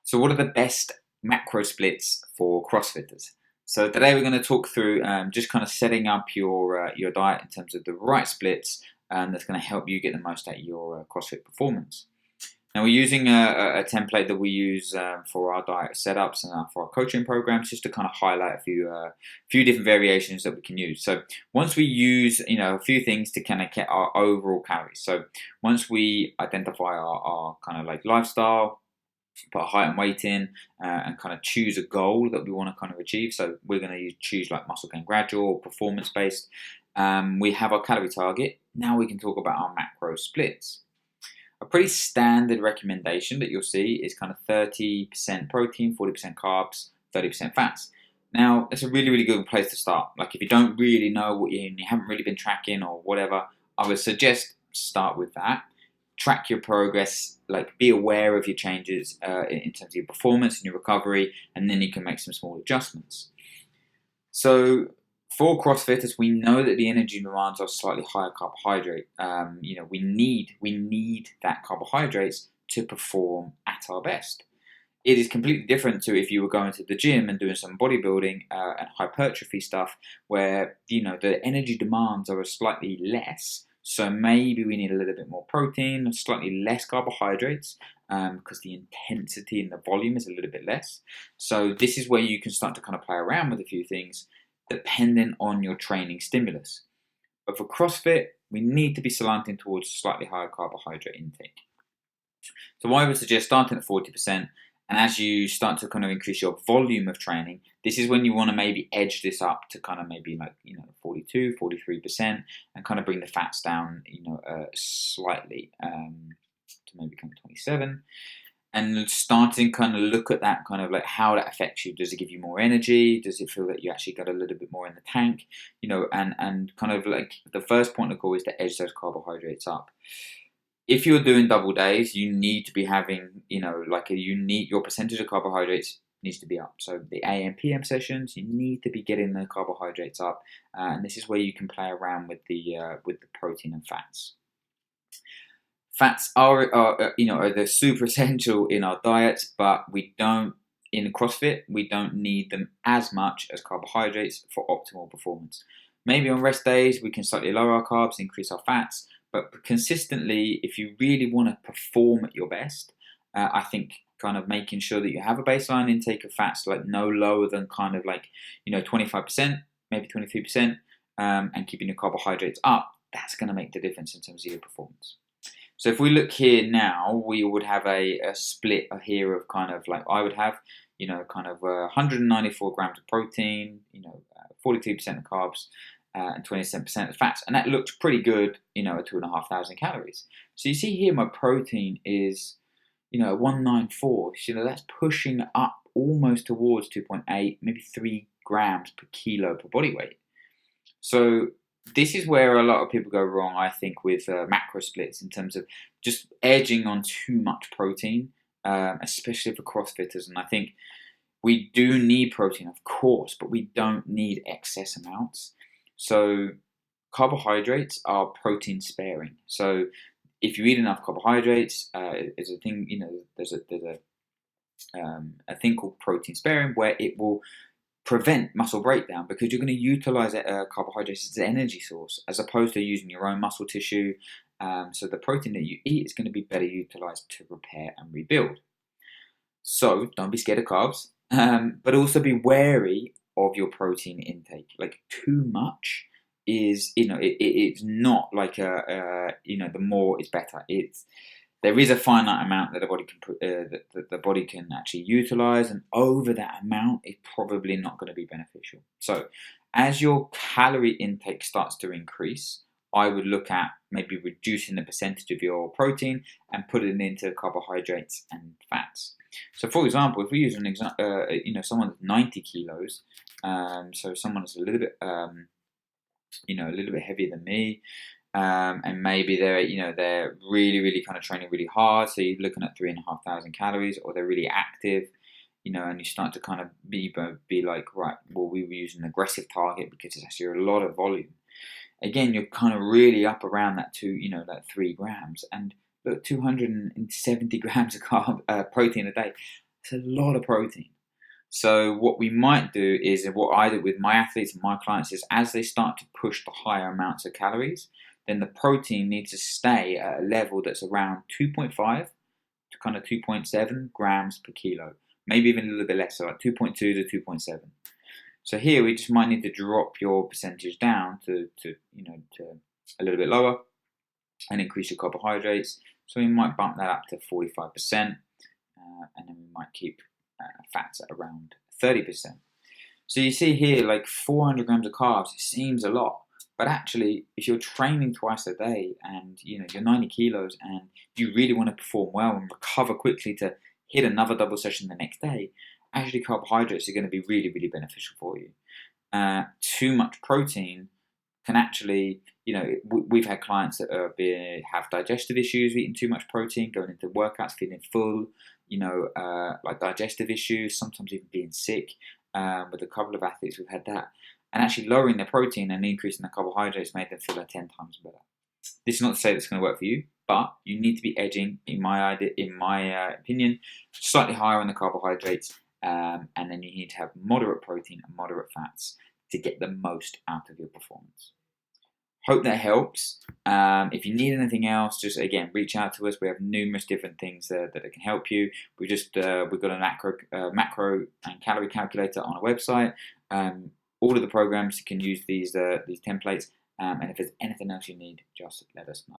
So what are the best macro splits for CrossFitters? So today we're going to talk through just kind of setting up your diet in terms of the right splits that's going to help you get the most out of your CrossFit performance. Now we're using a template that we use for our diet setups and for our coaching programs, just to kind of highlight a few different variations that we can use. So once we use a few things to kind of get our overall calories. So once we identify our kind of like lifestyle, put a height and weight in, and kind of choose a goal that we want to kind of achieve. So we're going to choose like muscle gain gradual or performance based. We have our calorie target. Now we can talk about our macro splits. A pretty standard recommendation that you'll see is kind of 30% protein, 40% carbs, 30% fats. Now, it's a really, really good place to start. Like if you don't really know what you haven't really been tracking or whatever, I would suggest start with that. Track your progress, like be aware of your changes in terms of your performance and your recovery, and then you can make some small adjustments. So for CrossFitters, we know that the energy demands are slightly higher carbohydrate. We need that carbohydrates to perform at our best. It is completely different to if you were going to the gym and doing some bodybuilding and hypertrophy stuff, where the energy demands are slightly less. So maybe we need a little bit more protein, slightly less carbohydrates, because the intensity and the volume is a little bit less. So this is where you can start to kind of play around with a few things dependent on your training stimulus. But for CrossFit, we need to be slanting towards slightly higher carbohydrate intake. So I would suggest starting at 40%, and as you start to kind of increase your volume of training, this is when you want to maybe edge this up to kind of maybe like 42, 43%, and kind of bring the fats down slightly to maybe kind of 27. And starting kind of look at that kind of like how that affects you. Does it give you more energy? Does it feel that you actually got a little bit more in the tank? And kind of like the first point of call is to edge those carbohydrates up. If you're doing double days, you need to be having, your percentage of carbohydrates needs to be up. So the AM, PM sessions, you need to be getting the carbohydrates up. And this is where you can play around with the protein and fats. Fats are they're super essential in our diets, but in CrossFit, we don't need them as much as carbohydrates for optimal performance. Maybe on rest days, we can slightly lower our carbs, increase our fats, but consistently, if you really want to perform at your best, I think kind of making sure that you have a baseline intake of fats like no lower than kind of like 25%, maybe 23%, and keeping your carbohydrates up, that's going to make the difference in terms of your performance. So if we look here now, we would have a split here of kind of like I would have, 194 grams of protein, 42% of carbs, and 27% of fats, and that looks pretty good, at 2,500 calories. So you see here, my protein is, 194. That's pushing up almost towards 2.8, maybe 3 grams per kilo per body weight. So this is where a lot of people go wrong, I think, with macro splits in terms of just edging on too much protein, especially for CrossFitters. And I think we do need protein, of course, but we don't need excess amounts. So carbohydrates are protein sparing. So if you eat enough carbohydrates, there's a thing, there's a thing called protein sparing, where it will prevent muscle breakdown, because you're going to utilize carbohydrates as an energy source as opposed to using your own muscle tissue. So the protein that you eat is going to be better utilized to repair and rebuild. So don't be scared of carbs, but also be wary of your protein intake. Like too much is, it's not like the more is better. There is a finite amount that the body can actually utilize, and over that amount, it's probably not going to be beneficial. So, as your calorie intake starts to increase, I would look at maybe reducing the percentage of your protein and putting it into carbohydrates and fats. So, for example, if we use someone that's 90 kilos, so someone that's a little bit heavier than me. And maybe they're really, really kind of training really hard. So you're looking at 3,500 calories, or they're really active, and you start to kind of be like, right, well, we were using an aggressive target because it's actually a lot of volume. Again, you're kind of really up around that 3 grams, and look, 270 grams of protein a day. It's a lot of protein. So what we might do is, what I do with my athletes and my clients is, as they start to push the higher amounts of calories, then the protein needs to stay at a level that's around 2.5 to kind of 2.7 grams per kilo, maybe even a little bit less, so like 2.2 to 2.7. So here we just might need to drop your percentage down to a little bit lower and increase your carbohydrates. So we might bump that up to 45%, and then we might keep fats at around 30%. So you see here, like 400 grams of carbs, it seems a lot, but actually, if you're training twice a day and you're 90 kilos and you really want to perform well and recover quickly to hit another double session the next day, actually carbohydrates are going to be really, really beneficial for you. Too much protein can actually, we've had clients that have digestive issues, eating too much protein, going into workouts feeling full, like digestive issues, sometimes even being sick. With a couple of athletes, we've had that. And actually lowering their protein and increasing the carbohydrates made them feel like 10 times better. This is not to say that's going to work for you, but you need to be edging, in my opinion, slightly higher on the carbohydrates, and then you need to have moderate protein and moderate fats to get the most out of your performance. Hope that helps. If you need anything else, just again reach out to us. We have numerous different things that can help you. We've got a macro and calorie calculator on our website. All of the programs can use these templates. And if there's anything else you need, just let us know.